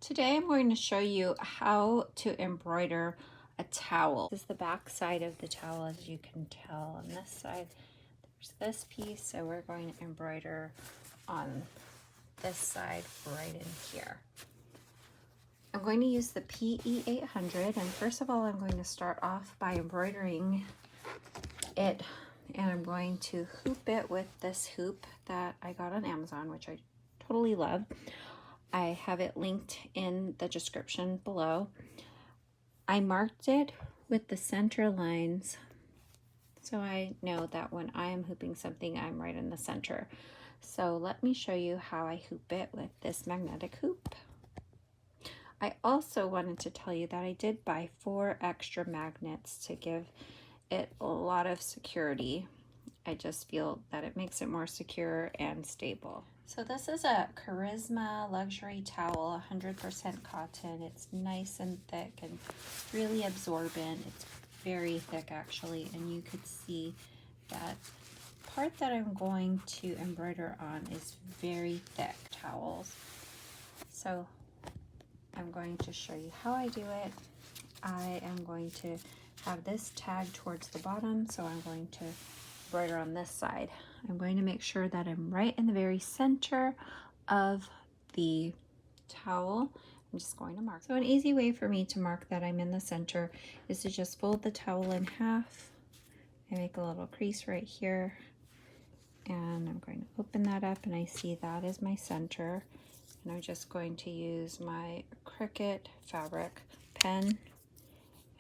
Today I'm going to show you how to embroider a towel. This is the back side of the towel, as you can tell. On this side there's this piece, so we're going to embroider on this side right in here. I'm going to use the PE800, and first of all I'm going to start off by embroidering it, and I'm going to hoop it with this hoop that I got on Amazon, which I totally love. I have it linked in the description below. I marked it with the center lines so I know that when I am hooping something, I'm right in the center. So let me show you how I hoop it with this magnetic hoop. I also wanted to tell you that I did buy 4 extra magnets to give it a lot of security. I just feel that it makes it more secure and stable. So this is a Charisma luxury towel, 100% cotton. It's nice and thick and really absorbent. It's very thick actually, and you could see that part that I'm going to embroider on is very thick towels. So I'm going to show you how I do it. I am going to have this tag towards the bottom, so I'm going to embroider on this side. I'm going to make sure that I'm right in the very center of the towel. I'm just going to mark. So an easy way for me to mark that I'm in the center is to just fold the towel in half and make a little crease right here. And I'm going to open that up, and I see that is my center. And I'm just going to use my Cricut fabric pen.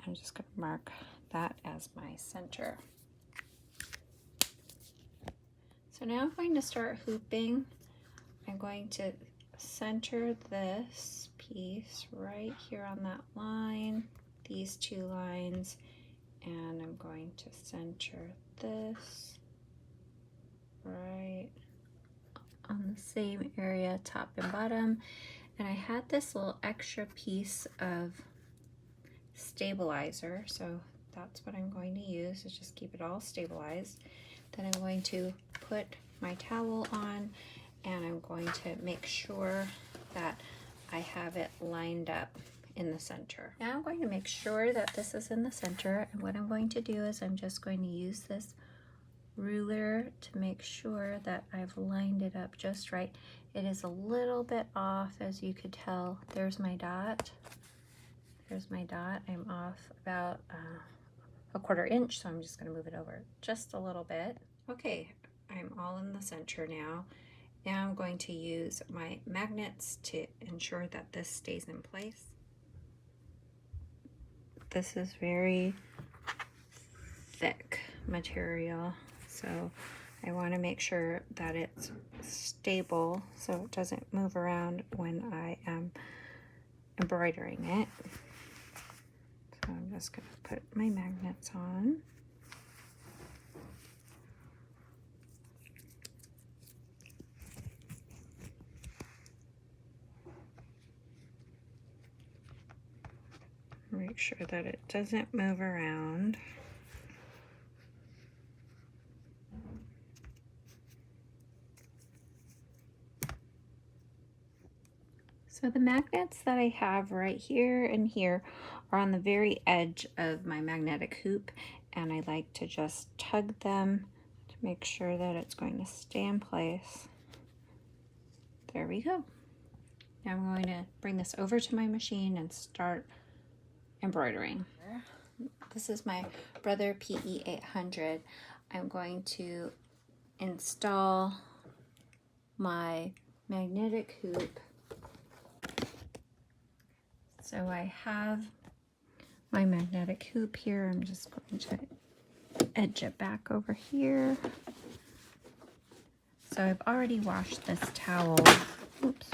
I'm just going to mark that as my center. So now I'm going to start hooping. I'm going to center this piece right here on that line, these 2 lines, and I'm going to center this right on the same area, top and bottom. And I had this little extra piece of stabilizer, so that's what I'm going to use, is just keep it all stabilized. Then I'm going to put my towel on, and I'm going to make sure that I have it lined up in the center. Now I'm going to make sure that this is in the center, and what I'm going to do is I'm just going to use this ruler to make sure that I've lined it up just right. It is a little bit off, as you could tell. There's my dot. There's my dot. I'm off about a 1/4 inch, so I'm just going to move it over just a little bit. Okay, I'm all in the center now. Now I'm going to use my magnets to ensure that this stays in place. This is very thick material, so I want to make sure that it's stable so it doesn't move around when I am embroidering it. So I'm just going to put my magnets on. Make sure that it doesn't move around. So the magnets that I have right here and here are on the very edge of my magnetic hoop, and I like to just tug them to make sure that it's going to stay in place. There we go. Now I'm going to bring this over to my machine and start embroidering. This is my Brother PE800. I'm going to install my magnetic hoop. So I have my magnetic hoop here. I'm just going to edge it back over here. So I've already washed this towel. Oops.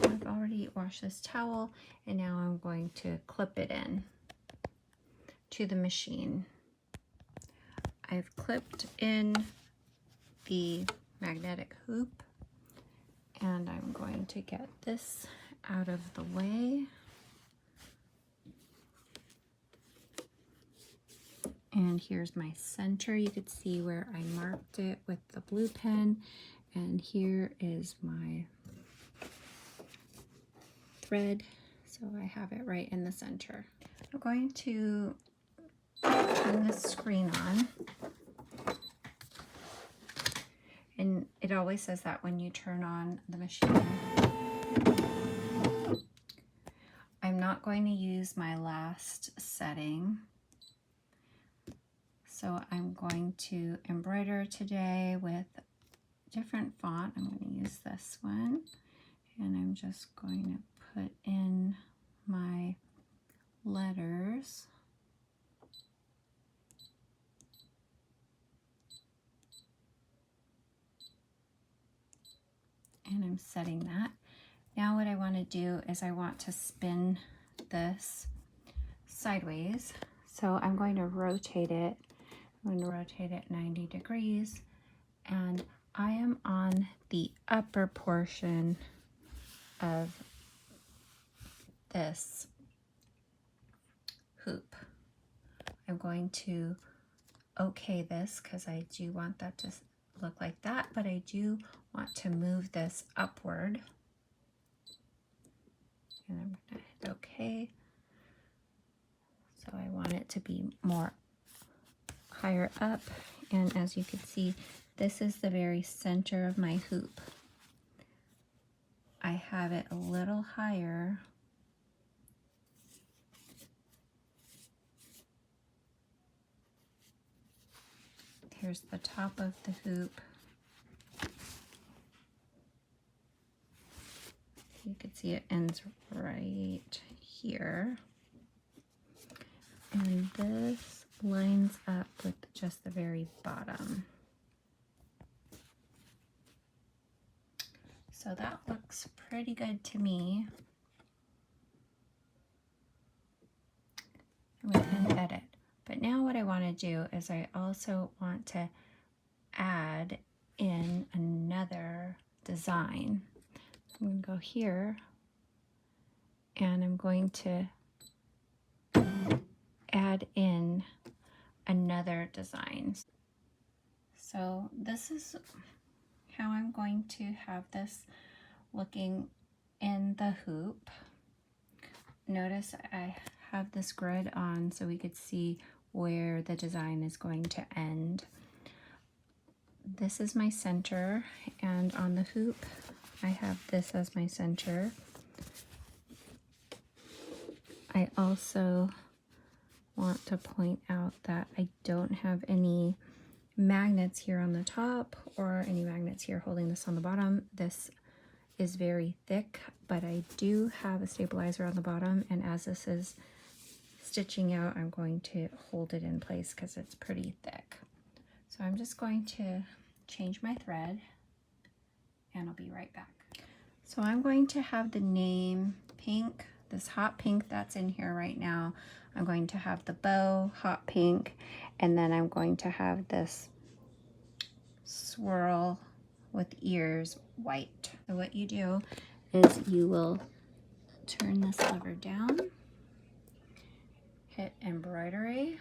I've already washed this towel, and now I'm going to clip it in to the machine. I've clipped in the magnetic hoop, and I'm going to get this out of the way. And here's my center. You could see where I marked it with the blue pen, and here is my thread so I have it right in the center. I'm going to turn the screen on. And it always says that when you turn on the machine. I'm not going to use my last setting. So I'm going to embroider today with different font. I'm going to use this one. And I'm just going to put in my letters. And I'm setting that. Now what I want to do is I want to spin this sideways. So I'm going to rotate it. I'm going to rotate it 90 degrees. And I am on the upper portion of this hoop. I'm going to okay this because I do want that to look like that, but I do want to move this upward. And I'm going to hit okay. So I want it to be more higher up. And as you can see, this is the very center of my hoop. I have it a little higher. Here's the top of the hoop. You can see it ends right here. And this lines up with just the very bottom. So that looks pretty good to me. I'm going to hit edit. But now what I want to do is I also want to add in another design. I'm going to go here and I'm going to add in another design. So this is how I'm going to have this looking in the hoop. Notice I have this grid on so we could see where the design is going to end. This is my center, and on the hoop I have this as my center. I also want to point out that I don't have any magnets here on the top or any magnets here holding this on the bottom. This is very thick, but I do have a stabilizer on the bottom, and as this is stitching out, I'm going to hold it in place because it's pretty thick. So I'm just going to change my thread and I'll be right back. So I'm going to have the name pink, this hot pink that's in here right now. I'm going to have the bow hot pink, and then I'm going to have this swirl with ears white. So what you do is you will turn this lever down, hit embroidery,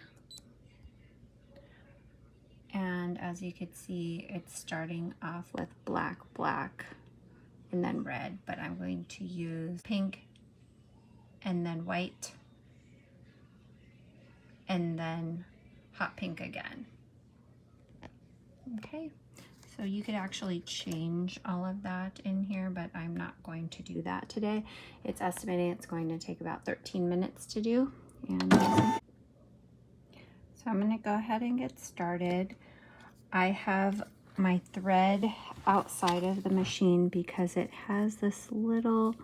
and as you can see, it's starting off with black, black, and then red, but I'm going to use pink and then white and then hot pink again. Okay, so you could actually change all of that in here, but I'm not going to do that today. It's estimating it's going to take about 13 minutes to do. And so I'm going to go ahead and get started. I have my thread outside of the machine because it has this little,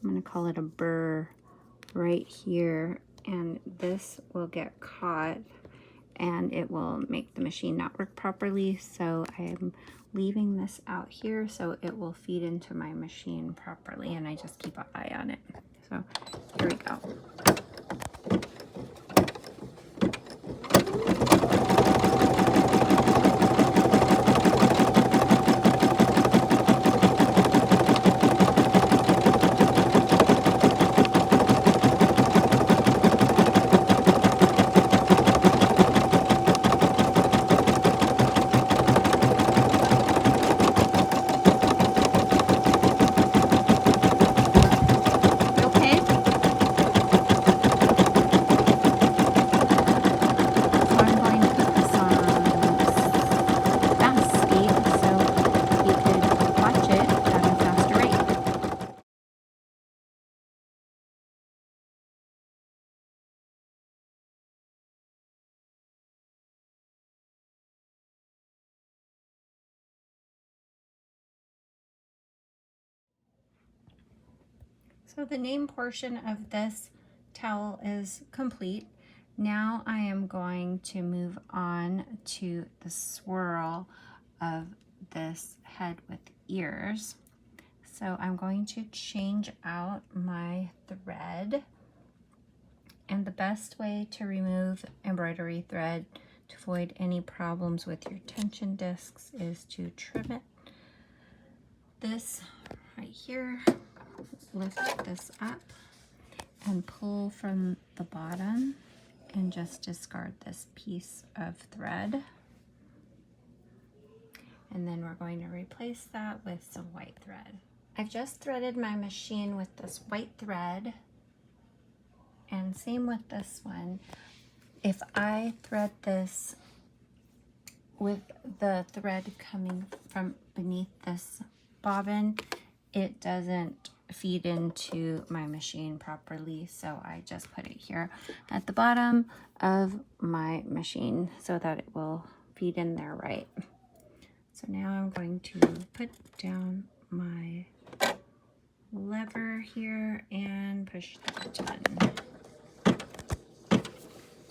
I'm going to call it a burr right here, and this will get caught and it will make the machine not work properly. So I'm leaving this out here so it will feed into my machine properly, and I just keep an eye on it. So here we go. So the name portion of this towel is complete. Now I am going to move on to the swirl of this head with ears. So I'm going to change out my thread. And the best way to remove embroidery thread to avoid any problems with your tension discs is to trim it. This right here, lift this up and pull from the bottom and just discard this piece of thread. And then we're going to replace that with some white thread. I've just threaded my machine with this white thread, and same with this one. If I thread this with the thread coming from beneath this bobbin, it doesn't feed into my machine properly, so I just put it here at the bottom of my machine so that it will feed in there right. So now I'm going to put down my lever here and push the button.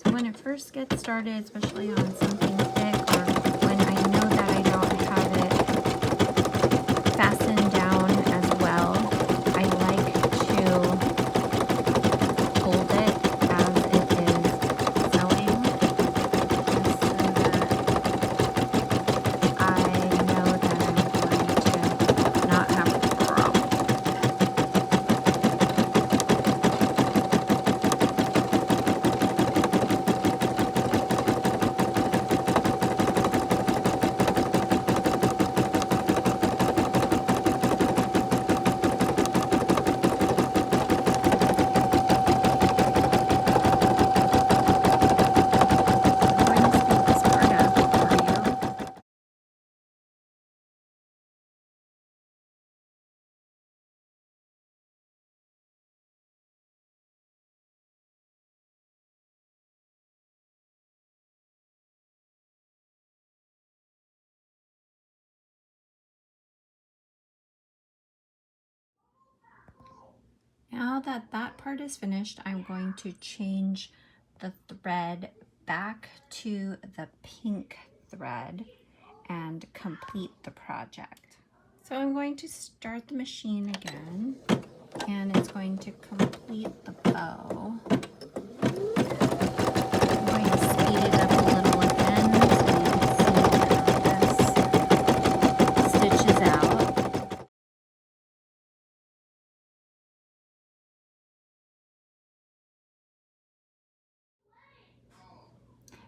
So when it first gets started, especially on something thick, or when I know that I don't have it fastened down as well, I like to hold it as it is sewing, just so that I know that I'm going to not have a problem. Now that that part is finished, I'm going to change the thread back to the pink thread and complete the project. So I'm going to start the machine again, and it's going to complete the bow. I'm going to speed it up a little again so you can see how this stitches out.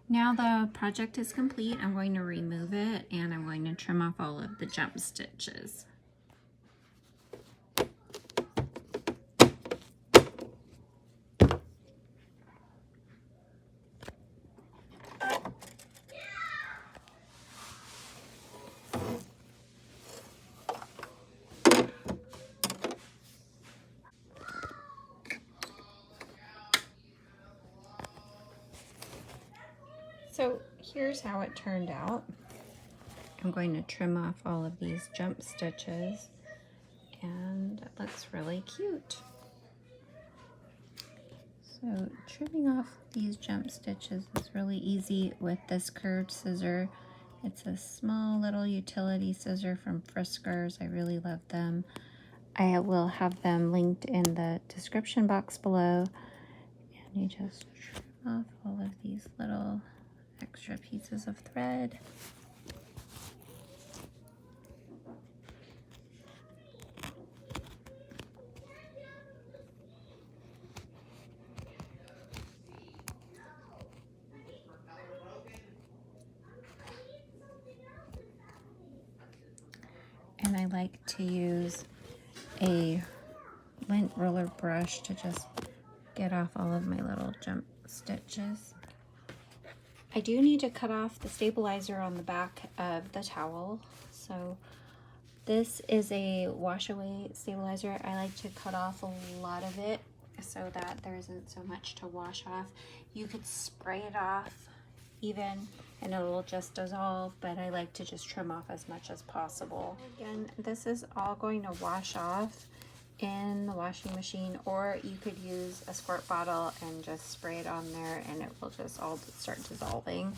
Now the project is complete, I'm going to remove it and I'm going to trim off all of the jump stitches. So here's how it turned out. I'm going to trim off all of these jump stitches, and it looks really cute. So trimming off these jump stitches is really easy with this curved scissor. It's a small little utility scissor from Friskers. I really love them. I will have them linked in the description box below. And you just trim off all of these little extra pieces of thread. And I like to use a lint roller brush to just get off all of my little jump stitches. I do need to cut off the stabilizer on the back of the towel. So this is a wash away stabilizer. I like to cut off a lot of it so that there isn't so much to wash off. You could spray it off even and it will just dissolve, but I like to just trim off as much as possible. Again, this is all going to wash off in the washing machine, or you could use a squirt bottle and just spray it on there and it will just all start dissolving.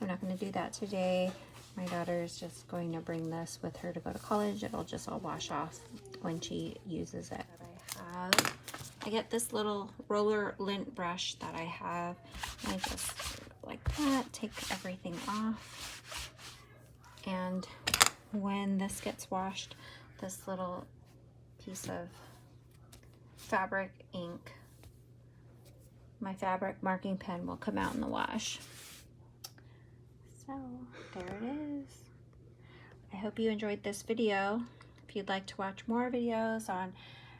I'm not going to do that today. My daughter is just going to bring this with her to go to college. It'll just all wash off when she uses it. I get this little roller lint brush that I have. I just like that, take everything off. And when this gets washed, this little piece of fabric ink, my fabric marking pen, will come out in the wash. So there it is. I hope you enjoyed this video. If you'd like to watch more videos on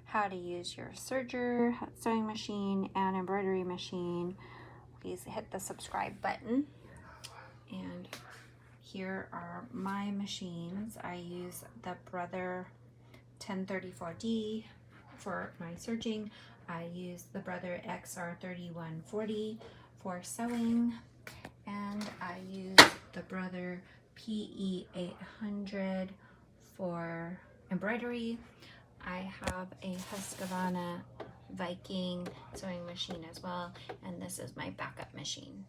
how to use your serger, sewing machine, and embroidery machine, please hit the subscribe button. And here are my machines. I use the Brother 1034D for my serging. I use the Brother XR3140 for sewing, and I use the Brother PE800 for embroidery. I have a Husqarvana Viking sewing machine as well, and this is my backup machine.